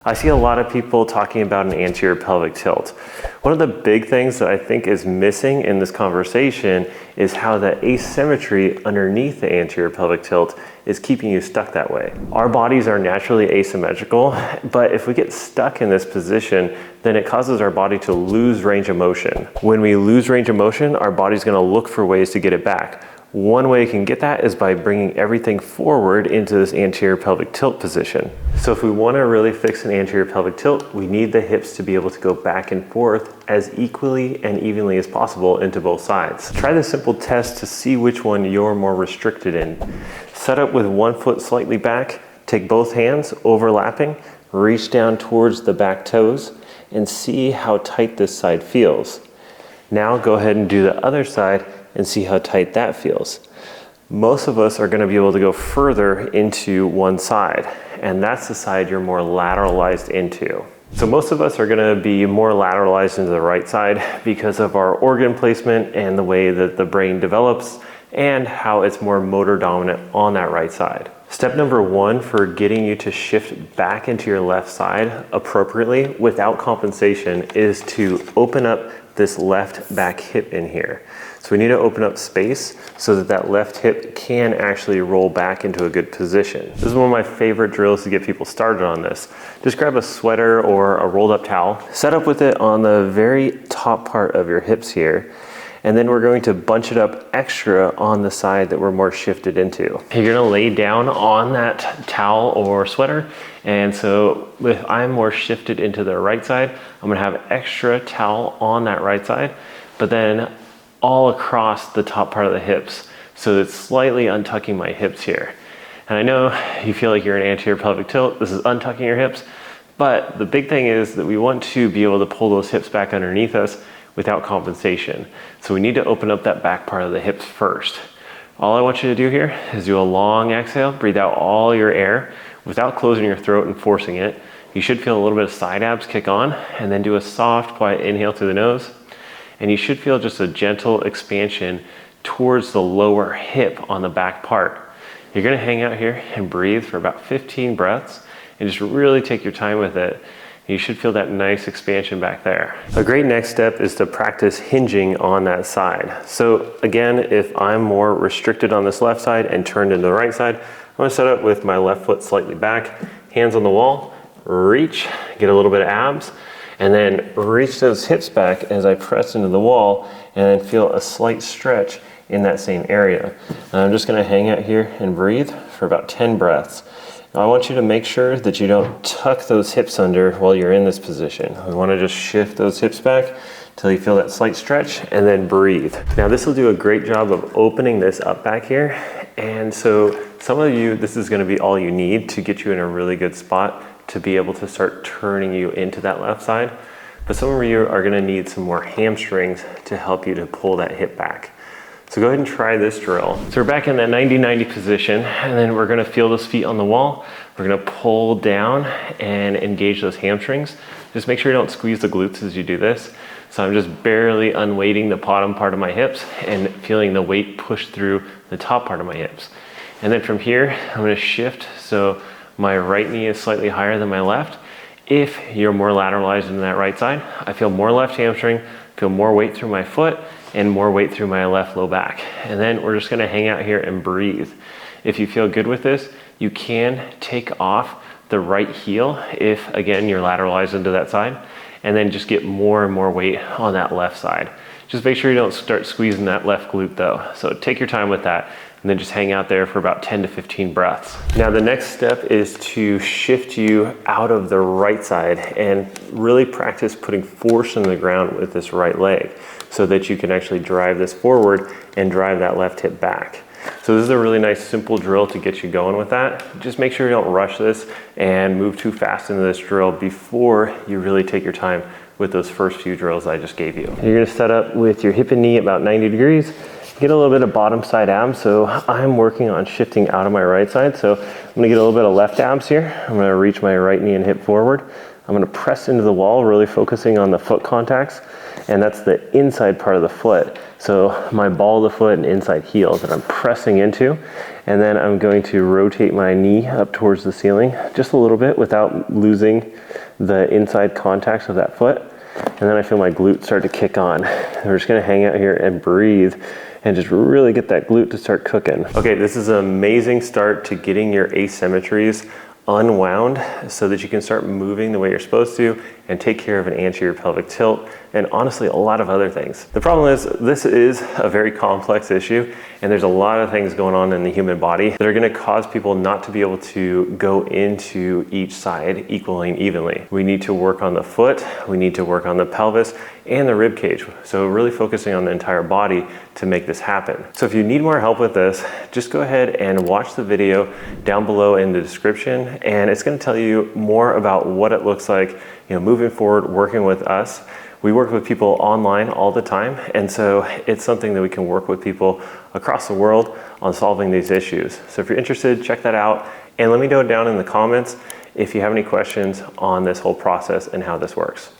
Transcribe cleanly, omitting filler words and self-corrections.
I see a lot of people talking about an anterior pelvic tilt. One of the big things that I think is missing in this conversation is how the asymmetry underneath the anterior pelvic tilt is keeping you stuck that way. Our bodies are naturally asymmetrical, but if we get stuck in this position, then it causes our body to lose range of motion. When we lose range of motion, our body's gonna look for ways to get it back. One way you can get that is by bringing everything forward into this anterior pelvic tilt position. So if we want to really fix an anterior pelvic tilt, we need the hips to be able to go back and forth as equally and evenly as possible into both sides. Try this simple test to see which one you're more restricted in. Set up with one foot slightly back, take both hands overlapping, reach down towards the back toes, and see how tight this side feels. Now go ahead and do the other side and see how tight that feels. Most of us are going to be able to go further into one side, and that's the side you're more lateralized into. So most of us are going to be more lateralized into the right side because of our organ placement and the way that the brain develops and how it's more motor dominant on that right side. Step number one for getting you to shift back into your left side appropriately without compensation is to open up this left back hip in here. So we need to open up space so that that left hip can actually roll back into a good position. This is one of my favorite drills to get people started on this. Just grab a sweater or a rolled up towel, set up with it on the very top part of your hips here, and then we're going to bunch it up extra on the side that we're more shifted into. You're gonna lay down on that towel or sweater, and so if I'm more shifted into the right side, I'm gonna have extra towel on that right side, but then all across the top part of the hips, so it's slightly untucking my hips here. And I know you feel like you're in anterior pelvic tilt, this is untucking your hips, but the big thing is that we want to be able to pull those hips back underneath us without compensation. So we need to open up that back part of the hips first. All I want you to do here is do a long exhale, breathe out all your air without closing your throat and forcing it. You should feel a little bit of side abs kick on, and then do a soft, quiet inhale through the nose. And you should feel just a gentle expansion towards the lower hip on the back part. You're gonna hang out here and breathe for about 15 breaths and just really take your time with it. You should feel that nice expansion back there. A great next step is to practice hinging on that side. So again, if I'm more restricted on this left side and turned into the right side, I'm gonna set up with my left foot slightly back, hands on the wall, reach, get a little bit of abs, and then reach those hips back as I press into the wall and then feel a slight stretch in that same area. And I'm just gonna hang out here and breathe for about 10 breaths. Now I want you to make sure that you don't tuck those hips under while you're in this position. We wanna just shift those hips back till you feel that slight stretch and then breathe. Now this will do a great job of opening this up back here. And so some of you, this is gonna be all you need to get you in a really good spot to be able to start turning you into that left side. But some of you are gonna need some more hamstrings to help you to pull that hip back. So go ahead and try this drill. So we're back in that 90-90 position, and then we're gonna feel those feet on the wall. We're gonna pull down and engage those hamstrings. Just make sure you don't squeeze the glutes as you do this. So I'm just barely unweighting the bottom part of my hips and feeling the weight push through the top part of my hips. And then from here, I'm gonna shift so my right knee is slightly higher than my left. If you're more lateralized in that right side, I feel more left hamstring, feel more weight through my foot, and more weight through my left low back. And then we're just gonna hang out here and breathe. If you feel good with this, you can take off the right heel if, again, you're lateralized into that side, and then just get more and more weight on that left side. Just make sure you don't start squeezing that left glute though. So take your time with that, and then just hang out there for about 10 to 15 breaths. Now the next step is to shift you out of the right side and really practice putting force in the ground with this right leg so that you can actually drive this forward and drive that left hip back. So this is a really nice simple drill to get you going with that. Just make sure you don't rush this and move too fast into this drill before you really take your time with those first few drills I just gave you. You're gonna set up with your hip and knee about 90 degrees, get a little bit of bottom side abs. So I'm working on shifting out of my right side. So I'm gonna get a little bit of left abs here. I'm gonna reach my right knee and hip forward. I'm gonna press into the wall, really focusing on the foot contacts. And that's the inside part of the foot. So my ball of the foot and inside heel that I'm pressing into. And then I'm going to rotate my knee up towards the ceiling just a little bit without losing the inside contacts of that foot. And then I feel my glute start to kick on. We're just gonna hang out here and breathe and just really get that glute to start cooking. Okay, this is an amazing start to getting your asymmetries unwound so that you can start moving the way you're supposed to and take care of an anterior pelvic tilt and honestly a lot of other things. The problem is this is a very complex issue and there's a lot of things going on in the human body that are going to cause people not to be able to go into each side equally and evenly. We need to work on the foot, we need to work on the pelvis and the rib cage. So really focusing on the entire body to make this happen. So if you need more help with this, just go ahead and watch the video down below in the description and it's going to tell you more about what it looks like, moving forward, working with us. We work with people online all the time, and so it's something that we can work with people across the world on solving these issues. So if you're interested, check that out, and let me know down in the comments if you have any questions on this whole process and how this works.